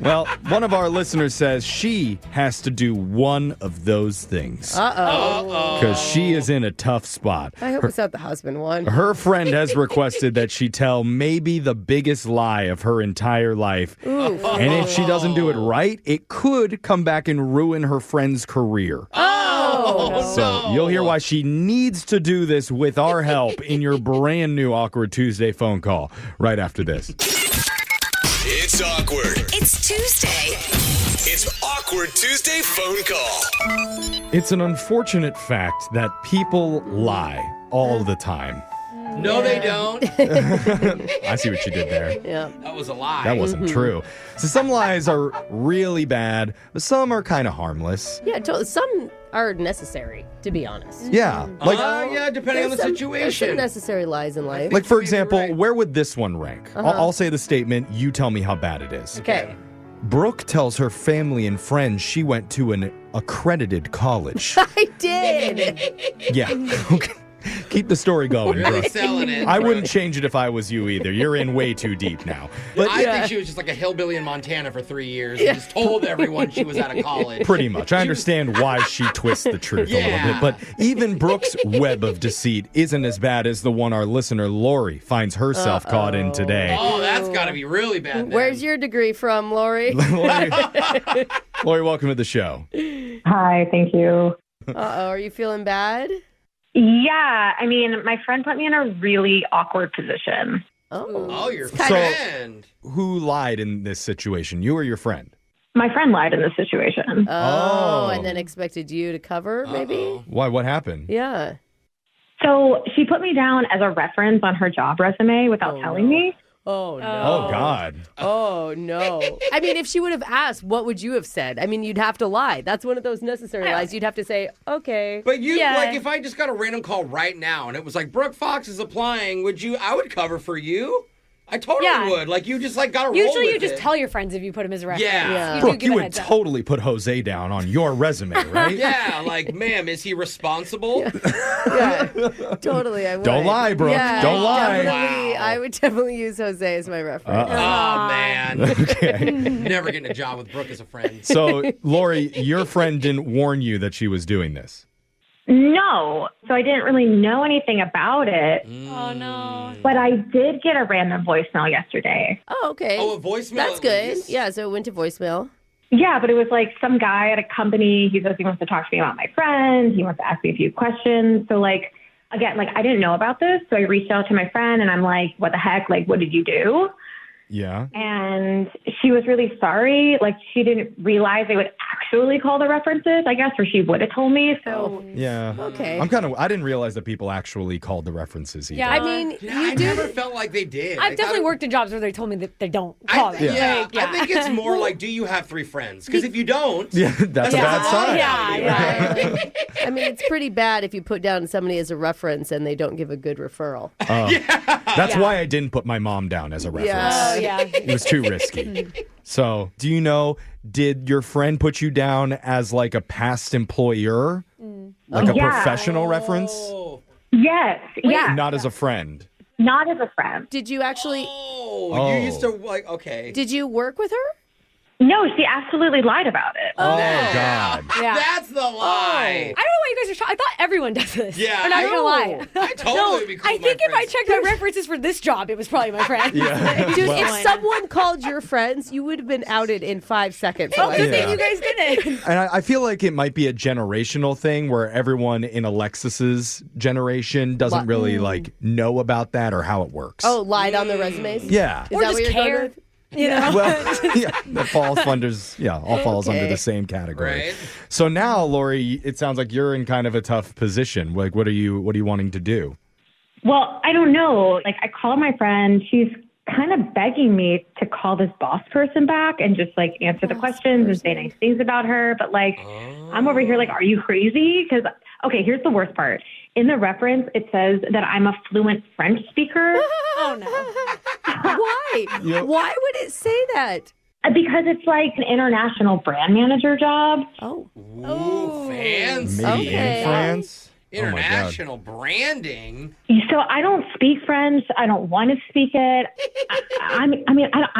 Well, one of our listeners says she has to do one of those things. Because she is in a tough spot. I hope it's not the husband one. Her friend has requested that she tell maybe the biggest lie of her entire life. And if she doesn't do it right, it could come back and ruin her friend's career. So you'll hear why she needs to do this with our help in your brand new Awkward Tuesday phone call right after this. It's awkward. It's Tuesday. It's Awkward Tuesday phone call. It's an unfortunate fact that people lie all the time. No, they don't. I see what you did there. Yeah. That was a lie. That wasn't true. So some lies are really bad, but some are kind of harmless. Yeah, some are necessary, to be honest. Yeah. Yeah, depending on the There's some situation. necessary lies in life. Like, for example, where would this one rank? I'll say the statement, you tell me how bad it is. Okay. Brooke tells her family and friends she went to an accredited college. I did. Yeah. Okay. Keep the story going, Really Brooke. selling it. I wouldn't change it if I was you either. You're in way too deep now. But I think she was just like a hillbilly in Montana for 3 years and just told everyone she was out of college. pretty much. I understand why she twists the truth a little bit. But even Brooke's web of deceit isn't as bad as the one our listener Lori finds herself caught in today. Oh, that's got to be really bad. Then. Where's your degree from, Lori? Lori, welcome to the show. Hi, thank you. Are you feeling bad? Yeah, I mean, my friend put me in a really awkward position. Oh, your So, friend. who lied in this situation, you or your friend? My friend lied in this situation. Oh, and then expected you to cover, maybe? Why? What happened? Yeah. So she put me down as a reference on her job resume without telling me. Oh, no. Oh, God. Oh, no. I mean, if she would have asked, what would you have said? I mean, you'd have to lie. That's one of those necessary lies. You'd have to say, okay. But you, like, if I just got a random call right now and it was like, Brooke Fox is applying, I would cover for you. I totally would. Like, you just, like, got to roll Usually with you just it. tell your friends if you put them as a reference. Yeah. You do Brooke, give you a would heads up. totally put Jose down on your resume, right? Yeah, like, ma'am, is he responsible? Yeah, totally. I would. Don't lie, Brooke. Yeah, Don't lie. Definitely, I would definitely use Jose as my reference. Oh, man. Okay. Never getting a job with Brooke as a friend. So, Lori, your friend didn't warn you that she was doing this. No, so I didn't really know anything about it. Oh, no. But I did get a random voicemail yesterday. Oh, okay. Oh, a voicemail. That's at good. least? Yeah, so it went to voicemail. Yeah, but it was like some guy at a company. He says he wants to talk to me about my friend. He wants to ask me a few questions. So, like, again, like, I didn't know about this. So I reached out to my friend and I'm like, what the heck? Like, what did you do? Yeah. And she was really sorry. Like, she didn't realize they would actually call the references, I guess, or she would have told me. So, yeah. Okay. I didn't realize that people actually called the references either. Yeah, I mean, I never felt like they did. I've definitely worked in jobs where they told me that they don't call it. Yeah. I think it's more like, do you have 3 friends? Because if you don't, that's a bad sign. Yeah. I mean, it's pretty bad if you put down somebody as a reference and they don't give a good referral. That's why I didn't put my mom down as a reference. Yeah. It was too risky. So, do you know, did your friend put you down as like a past employer? Like a professional reference? yes. Yeah. Not as a friend. Not as a friend. Did you actually... you used to, like, okay. Did you work with her? No, she absolutely lied about it. Oh, God. Yeah. That's the lie. I don't know why you guys are shocked. I thought everyone does this. Yeah, I'm not I gonna know. lie. I totally would be cool I with think my if I friends. checked my references for this job, it was probably my friend. Yeah. Dude, Well- if someone called your friends, you would have been outed in 5 seconds. Oh, good Yeah. thing you guys didn't. And I feel like it might be a generational thing where everyone in Alexis's generation doesn't really like know about that or how it works. Oh, lied on the resumes? Yeah. Is Or that just what you're going care. with? You know? Well, yeah, that falls all falls under Okay. the same category. Right. So now, Lori, it sounds like you're in kind of a tough position. Like, what are you wanting to do? Well, I don't know. Like, I called my friend. She's kind of begging me to call this boss person back and just, like, answer the questions and say nice things about her. But, like, I'm over here like, are you crazy? Because, okay, here's the worst part. In the reference, it says that I'm a fluent French speaker. Oh, no. Why? Yep. Why would it say that? Because it's like an international brand manager job. Oh. Ooh, fancy. Maybe Okay. in France? International branding. So I don't speak French. I don't want to speak it. I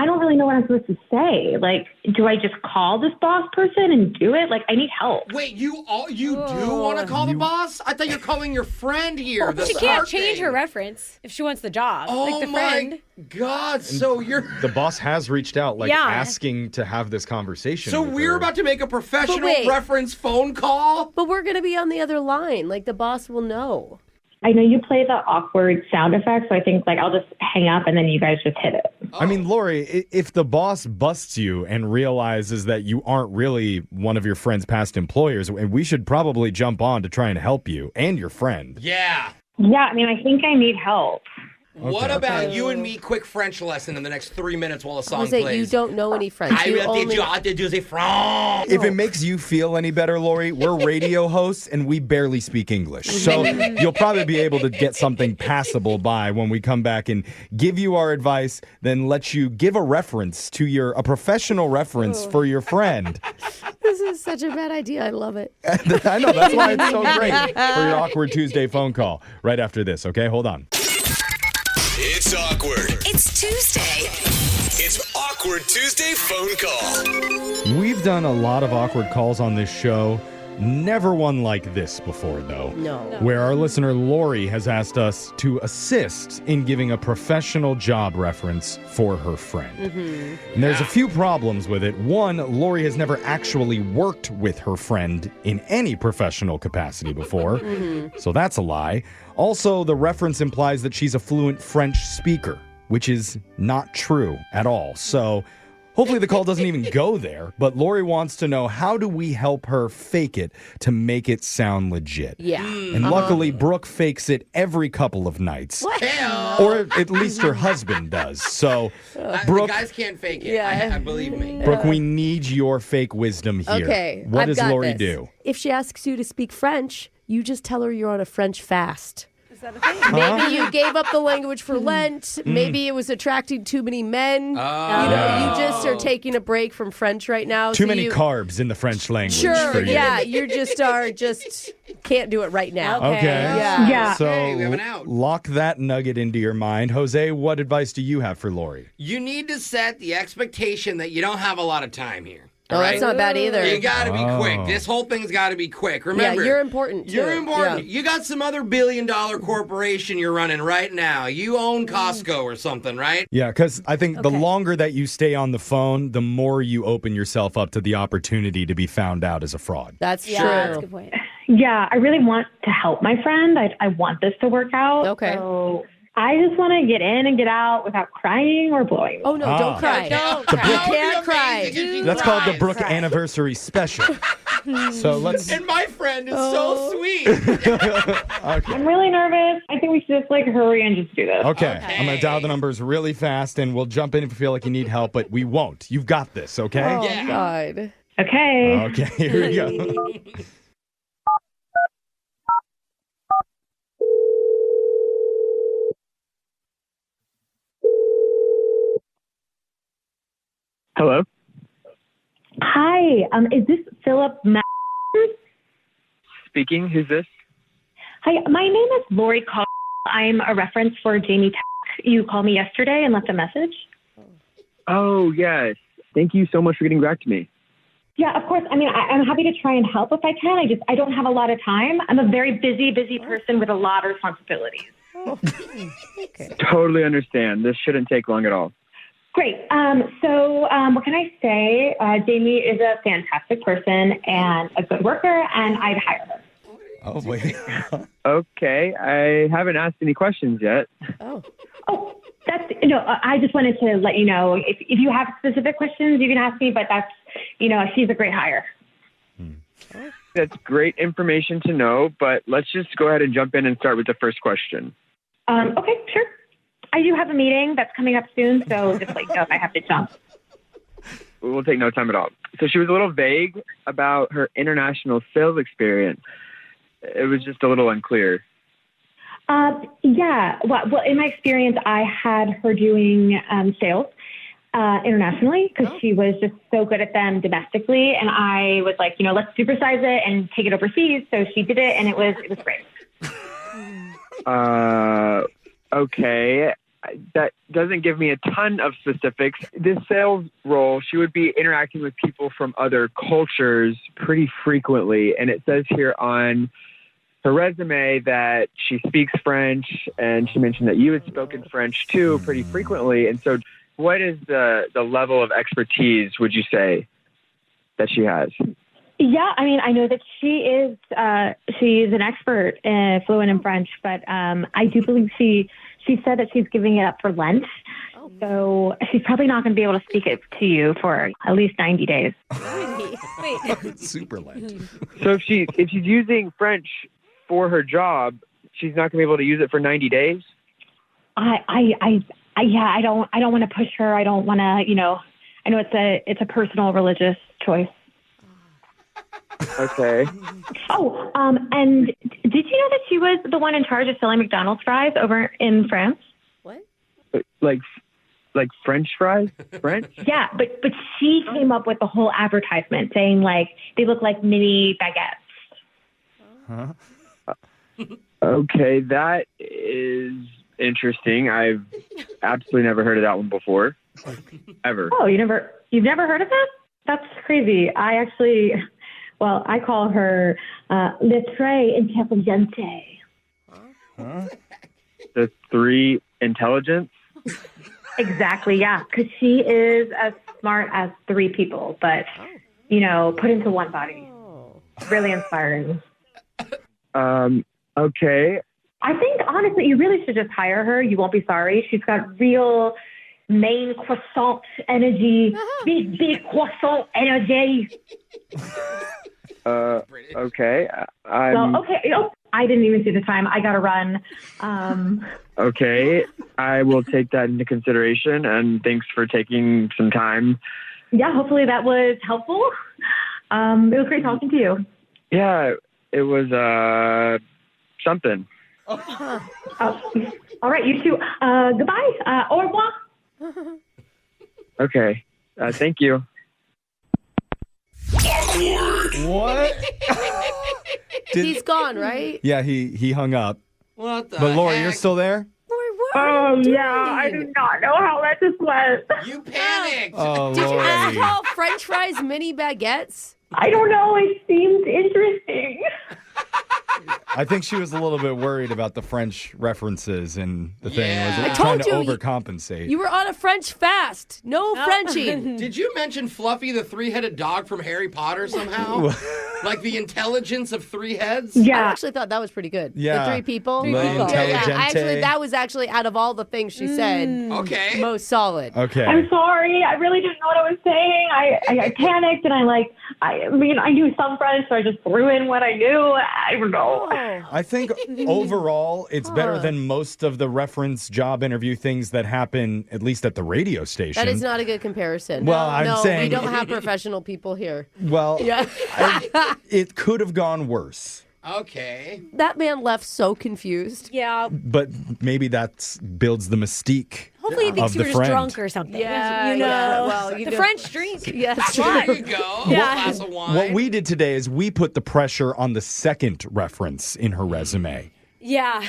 don't really know what I'm supposed to say. Like, do I just call this boss person and do it? Like, I need help. Wait, you do want to call the boss? I thought you're calling your friend here. The She can't start change thing. her reference if she wants the job. Oh like the friend. my God! So you're. The boss has reached out, like Yeah. asking to have this conversation. So with we're her. about to make a professional wait. reference phone call. But we're going to be on the other line. Like, the boss will know. I know you play the awkward sound effects, so I think, like, I'll just hang up and then you guys just hit it. I mean, Lori, if the boss busts you and realizes that you aren't really one of your friend's past employers, we should probably jump on to try and help you and your friend. Yeah. Yeah, I mean, I think I need help. What about you and me? Quick French lesson in the next 3 minutes while a song Jose, plays. you don't know any French. I You will only... teach you how to do the French. If it makes you feel any better, Lori, we're radio hosts and we barely speak English. So you'll probably be able to get something passable by when we come back and give you our advice, then let you give a reference to a professional reference for your friend. This is such a bad idea. I love it. I know, that's why it's so great for your Awkward Tuesday phone call right after this, okay? Hold on. It's awkward. It's Tuesday. It's Awkward Tuesday phone call. We've done a lot of awkward calls on this show. Never one like this before, though. No. Where our listener Lori has asked us to assist in giving a professional job reference for her friend. And there's a few problems with it. One, Lori has never actually worked with her friend in any professional capacity before. So that's a lie. Also, the reference implies that she's a fluent French speaker, which is not true at all. So hopefully the call doesn't even go there, but Lori wants to know, how do we help her fake it to make it sound legit? Yeah. And luckily, Brooke fakes it every couple of nights. What? Or at least her husband does. So, The Brooke, guys can't fake it. Yeah. I believe me. Brooke, we need your fake wisdom here. Okay. What I've does got Lori this. do? If she asks you to speak French, you just tell her you're on a French fast. Is that a thing? Maybe you gave up the language for Lent. Maybe it was attracting too many men. You just are taking a break from French right now. Too so many you, carbs in the French language Sure, for you. yeah. You just can't do it right now. Okay. Yeah. So Okay, we have an out. lock that nugget into your mind. Jose, what advice do you have for Lori? You need to set the expectation that you don't have a lot of time here. Oh, all right? that's not bad either. You got to be Oh. quick. This whole thing's got to be quick. Remember, Yeah, you're important, too. You're important. Yeah. You got some other billion-dollar corporation you're running right now. You own Costco or something, right? Yeah, because I think the longer that you stay on the phone, the more you open yourself up to the opportunity to be found out as a fraud. That's Yeah, true. that's a good point. Yeah, I really want to help my friend. I want this to work out. Okay. So I just want to get in and get out without crying or blowing. Oh, no, don't cry. Don't cry. You can't cry. That's called the Brooke Anniversary Special. So let's. And my friend is so sweet. Okay. I'm really nervous. I think we should just hurry and just do this. Okay. I'm going to dial the numbers really fast and we'll jump in if you feel like you need help, but we won't. You've got this, okay? Oh, God. Okay. Okay, here we go. Hello? Hi. Is this Philip Speaking. Who's this? Hi, my name is Lori Call. I'm a reference for Jamie Tack. You called me yesterday and left a message. Oh, yes. Thank you so much for getting back to me. Yeah, of course. I mean, I'm happy to try and help if I can. I don't have a lot of time. I'm a very busy person with a lot of responsibilities. Okay. Totally understand. This shouldn't take long at all. Great. So what can I say? Jamie is a fantastic person and a good worker, and I'd hire her. Oh, wait. Okay. I haven't asked any questions yet. Oh, that's I just wanted to let you know if you have specific questions, you can ask me. But that's she's a great hire. That's great information to know. But let's just go ahead and jump in and start with the first question. Okay, sure. I do have a meeting that's coming up soon, so just let you know if I have to jump. We'll take no time at all. So she was a little vague about her international sales experience. It was just a little unclear. Yeah. Well, in my experience, I had her doing sales internationally because she was just so good at them domestically. And I was like, let's supersize it and take it overseas. So she did it, and it was great. Okay. That doesn't give me a ton of specifics. This sales role, she would be interacting with people from other cultures pretty frequently. And it says here on her resume that she speaks French, and she mentioned that you had spoken French too pretty frequently. And so what is the level of expertise, would you say, that she has? Yeah, I mean, I know that she's an expert, fluent in French, but I do believe she said that she's giving it up for Lent. So she's probably not going to be able to speak it to you for at least 90 days. Wait. Super Lent. So if she's using French for her job, she's not going to be able to use it for 90 days? I don't want to push her. I don't want to, I know it's a personal religious choice. Okay. Oh, and did you know that she was the one in charge of selling McDonald's fries over in France? What? Like French fries? French? Yeah, but she came up with the whole advertisement saying they look like mini baguettes. Huh? Okay, that is interesting. I've absolutely never heard of that one before. Ever. Oh, you've never heard of that? That's crazy. I call her le très intelligente. Huh? The three intelligence? Exactly, yeah. Because she is as smart as three people, but, put into one body. Really inspiring. Okay. I think, honestly, you really should just hire her. You won't be sorry. She's got real main croissant energy. Big croissant energy. Okay. Okay. Oh, I didn't even see the time. I got to run. Okay. I will take that into consideration, and thanks for taking some time. Yeah, hopefully that was helpful. It was great talking to you. Yeah, it was something. Oh, all right, you too. Goodbye. Au revoir. Okay. Thank you. Awkward. What? He's gone, right? Yeah, he hung up. What the But Lori, heck? you're still there? Lori, what are you doing? I do not know how that just went. You panicked. Oh, Did you Lori. just call French fries mini baguettes? I don't know. It seemed interesting. I think she was a little bit worried about the French references and the thing. Yeah. Was I trying told to you, overcompensate. You were on a French fast. No Frenching. Did you mention Fluffy the three-headed dog from Harry Potter somehow? Like the intelligence of three heads? I actually thought that was pretty good. Yeah. The three people. La Intelligente. Actually, that was actually out of all the things she said, most solid. Okay. I'm sorry. I really didn't know what I was saying. I panicked and I knew some French, so I just threw in what I knew. I don't know. I think overall, it's better than most of the reference job interview things that happen, at least at the radio station. That is not a good comparison. Well, I'm saying... we don't have professional people here. Well, yeah. It could have gone worse. Okay. That man left so confused. Yeah. But maybe that builds the mystique. Hopefully he thinks of you were the just friend. drunk or something. Yeah, you know. yeah. Well, the French drink. Yes. There you go. Yeah. A glass of wine. What we did today is we put the pressure on the second reference in her resume. Yeah.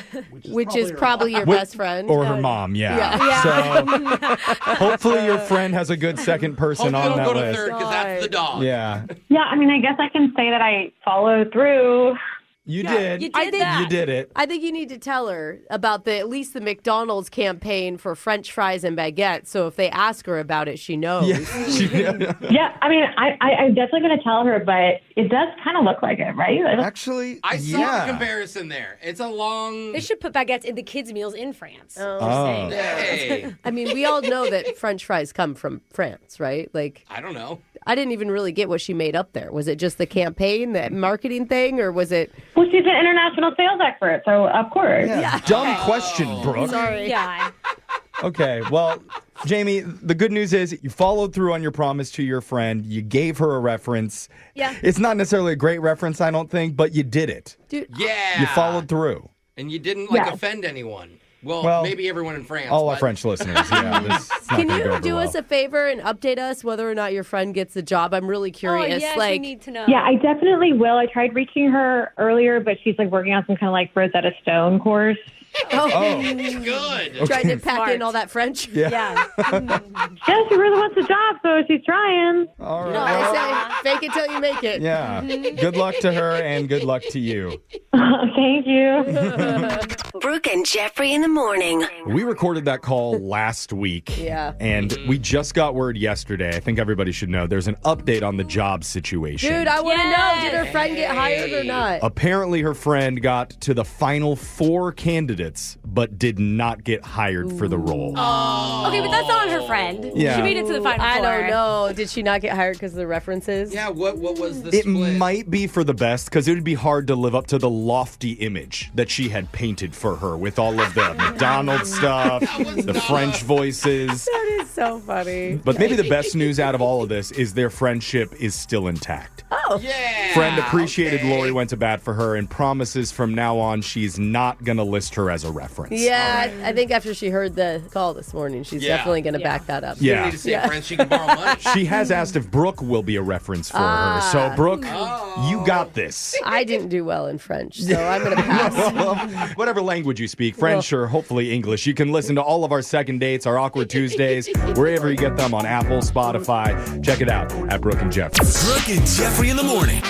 Which is probably your best friend. Or her mom, yeah. So hopefully your friend has a good second person on that Don't go list. to third because that's the dog. Yeah. Yeah, I mean, I guess I can say that I followed through. You did. You did that. You did it. I think you need to tell her about at least the McDonald's campaign for French fries and baguettes. So if they ask her about it, she knows. Yeah, I mean, I'm definitely going to tell her, but it does kind of look like it, right? Actually, I saw the comparison there. It's a long... They should put baguettes in the kids' meals in France. Oh. Hey. I mean, we all know that French fries come from France, right? Like, I don't know. I didn't even really get what she made up there. Was it just the campaign, the marketing thing, or was it... Well, she's an international sales expert, so of course. Yeah. Dumb question, Brooke. Sorry. Yeah. Okay, well, Jamie, the good news is you followed through on your promise to your friend. You gave her a reference. Yeah. It's not necessarily a great reference, I don't think, but you did it. Dude, Yeah. You followed through. And you didn't, Yeah. offend anyone. Well, Well, maybe everyone in France. All but... our French listeners, yeah. It's not Can gonna go you over do well. us a favor and update us whether or not your friend gets the job? I'm really curious. Oh, yes, we need to know. Yeah, I definitely will. I tried reaching her earlier, but she's working on some kind of Rosetta Stone course. Oh. Good. Trying to pack in all that French. Yeah. Yeah, she really wants a job, so she's trying. All right. No, I say fake it till you make it. Yeah. Good luck to her and good luck to you. Thank you. Brooke and Jeffrey in the morning. We recorded that call last week. Yeah. And we just got word yesterday. I think everybody should know there's an update on the job situation. Dude, I want to know, did her friend get hired or not? Apparently, her friend got to the final 4 candidates, but did not get hired for the role. Okay, but that's not on her friend. Yeah. She made it to the final I four. don't know. Did she not get hired because of the references? Yeah, what was the It split? might be for the best because it would be hard to live up to the lofty image that she had painted for her with all of the McDonald's stuff, the French voices. That is so funny. But maybe the best news out of all of this is their friendship is still intact. Oh. Yeah. Friend appreciated okay. Lori went to bat for her and promises from now on she's not going to list her as a reference. Yeah, I think after she heard the call this morning, she's definitely going to back that up. You Yeah. need to say friends she can borrow money. She has asked if Brooke will be a reference for her. So, Brooke, you got this. I didn't do well in French, so I'm going to pass. Whatever language you speak, French or hopefully English, you can listen to all of our second dates, our Awkward Tuesdays, wherever you get them on Apple, Spotify. Check it out at Brooke and Jeffrey. Brooke and Jeffrey in the morning.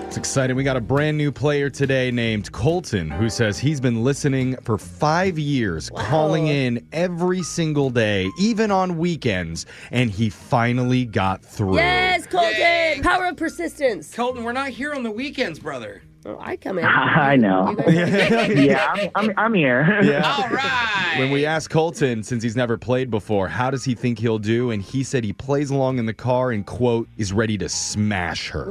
It's exciting. We got a brand new player today named Colton who says he's been listening for 5 years, calling in every single day, even on weekends, and he finally got through. Yes, Colton! Yay. Power of persistence. Colton, we're not here on the weekends, brother. Oh, I come in. I know. You guys- Yeah, I'm here. Yeah. All right. When we asked Colton, since he's never played before, how does he think he'll do? And he said he plays along in the car and, quote, is ready to smash her.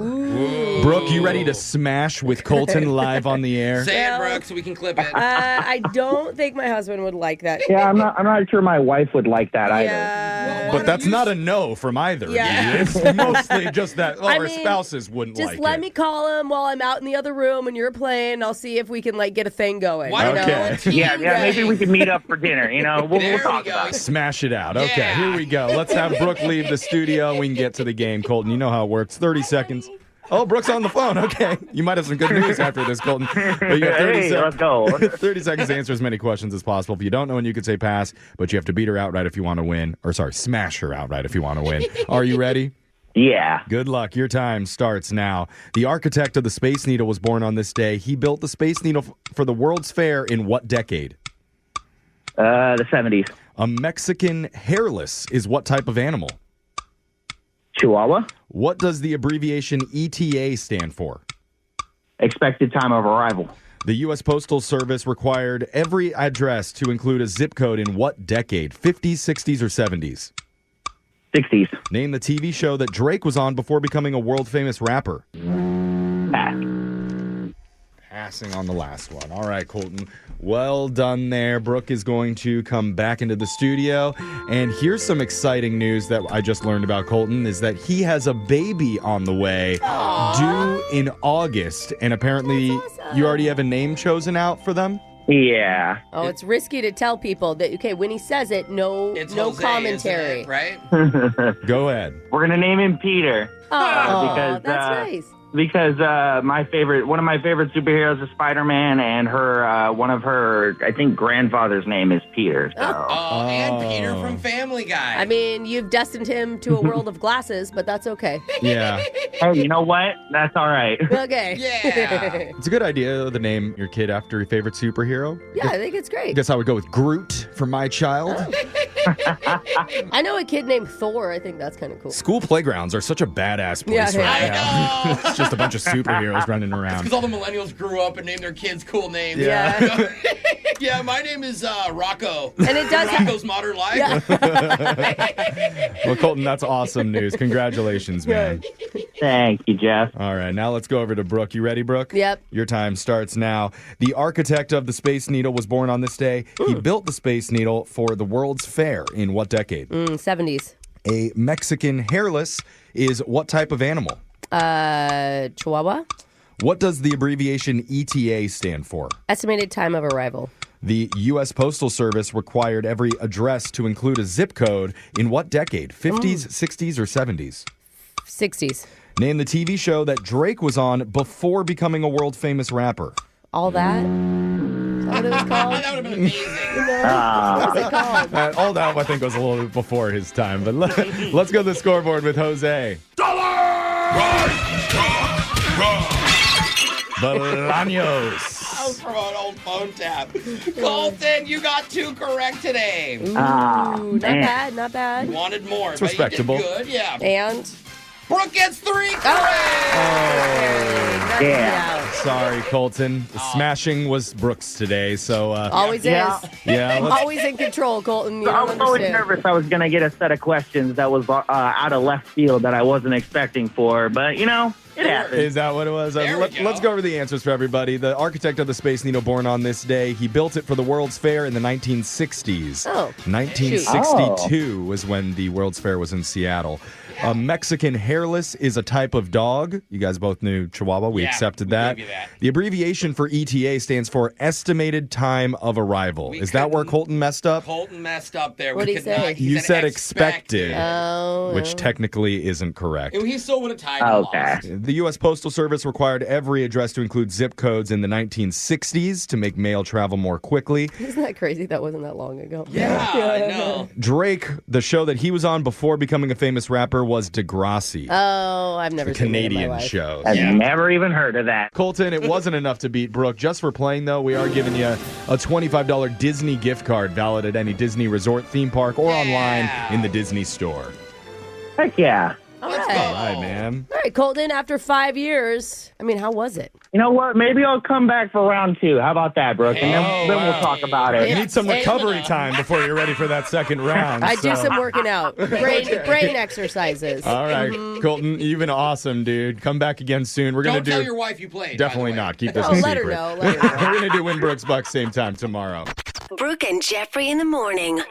Brooke, you ready to smash with Colton live on the air? Say it, Brooke, so we can clip it. I don't think my husband would like that. Yeah, I'm not sure my wife would like that either. Yeah. But that's not a no from either. Yeah. It's mostly just that our spouses wouldn't Just like let it. me call him while I'm out in the other room and you're playing. I'll see if we can get a thing going. Why you don't know? you go team Yeah, maybe game? we could meet up for dinner. We'll There talk we go. about it. Smash it out. Okay, Yeah. here we go. Let's have Brooke leave the studio. We can get to the game, Colton. You know how it works. 30 seconds. Oh, Brooke's on the phone. Okay. You might have some good news after this, Colton. But you have 30 Hey, let's go. 30 seconds to answer as many questions as possible. If you don't know when you could say pass, but you have to beat her outright if you want to win. Or, sorry, smash her outright if you want to win. Are you ready? Yeah. Good luck. Your time starts now. The architect of the Space Needle was born on this day. He built the Space Needle for the World's Fair in what decade? The 70s. A Mexican hairless is what type of animal? Chihuahua. What does the abbreviation ETA stand for? Expected time of arrival. The U.S. Postal Service required every address to include a zip code in what decade? 50s, 60s, or 70s? 60s. Name the TV show that Drake was on before becoming a world-famous rapper. Pass. Passing on the last one. All right, Colton. Well done there. Brooke is going to come back into the studio. And here's some exciting news that I just learned about Colton is that he has a baby on the way due in August. And apparently you already have a name chosen out for them? Yeah. Oh, it's risky to tell people that, okay, when he says it, no Jose, commentary. isn't it, right? Go ahead. We're going to name him Peter. Oh, because, that's nice. Because one of my favorite superheroes is Spider-Man, and one of her, I think, grandfather's name is Peter. So. And Peter from Family Guy. I mean, you've destined him to a world of glasses, but that's okay. Yeah. Hey, you know what? That's all right. Okay. Yeah. It's a good idea to name your kid after your favorite superhero. Yeah, I think it's I great. guess I would go with Groot for my child. I know a kid named Thor. I think that's kind of cool. School playgrounds are such a badass place right now. It's just a bunch of superheroes running around. Because all the millennials grew up and named their kids cool names. Yeah. Yeah, my name is Rocco. And it does Rocco's Modern Life. Yeah. Well, Colton, that's awesome news. Congratulations, man. Thank you, Jeff. All right, now let's go over to Brooke. You ready, Brooke? Yep. Your time starts now. The architect of the Space Needle was born on this day. He built the Space Needle for the World's Fair in what decade? 70s. A Mexican hairless is what type of animal? Chihuahua. What does the abbreviation ETA stand for? Estimated time of arrival. The U.S. Postal Service required every address to include a zip code in what decade? 50s, 60s, or 70s? 60s. Name the TV show that Drake was on before becoming a world-famous rapper. All that? Is that what it was called? That would have been amazing. What was it called? All that, I think, was a little bit before his time. But let's go to the scoreboard with Jose. Bolaños. From an old phone tap. Colton, you got 2 correct today. Ooh, not bad, not bad. Wanted more. It's but respectable. You did good, yeah. And? Brooke gets 3 correct. Yeah. Sorry, Colton. The smashing was Brooke's today, so... Always Yeah. is. Yeah, Always in control, Colton. You I don't was always understand. nervous I was going to get a set of questions that was out of left field that I wasn't expecting for, but, it happened. Is that what it was? There we go. Let's go over the answers for everybody. The architect of the Space Needle born on this day, he built it for the World's Fair in the 1960s. Oh. 1962 was when the World's Fair was in Seattle. A Mexican hairless is a type of dog. You guys both knew Chihuahua. We accepted that. gave you that. The abbreviation for ETA stands for Estimated Time of Arrival. Is that where Colton messed up? Colton messed up there. What'd he say? You said expected, Oh. which technically isn't correct. He still would have tied and lost. The U.S. Postal Service required every address to include zip codes in the 1960s to make mail travel more quickly. Isn't that crazy? That wasn't that long ago. Yeah, I know. Drake, the show that he was on before becoming a famous rapper was Degrassi. Oh, I've never the seen that in my Canadian life. show. I've never even heard of that. Colton, it wasn't enough to beat Brooke. Just for playing, though, we are giving you a $25 Disney gift card valid at any Disney resort, theme park, or online in the Disney store. Heck yeah. All Let's right. go. All right, man. All right, Colton, after 5 years, how was it? You know what? Maybe I'll come back for round 2. How about that, Brooke? And then we'll talk about it. You need some recovery time before you're ready for that second round. I do so- some working out, brain exercises. All right, Colton, you've been awesome, dude. Come back again soon. We're gonna Don't tell your wife you played. Definitely not. Keep this Oh, a let her secret. know. Let her know. We're gonna do Win Brooks Bucks same time tomorrow. Brooke and Jeffrey in the morning.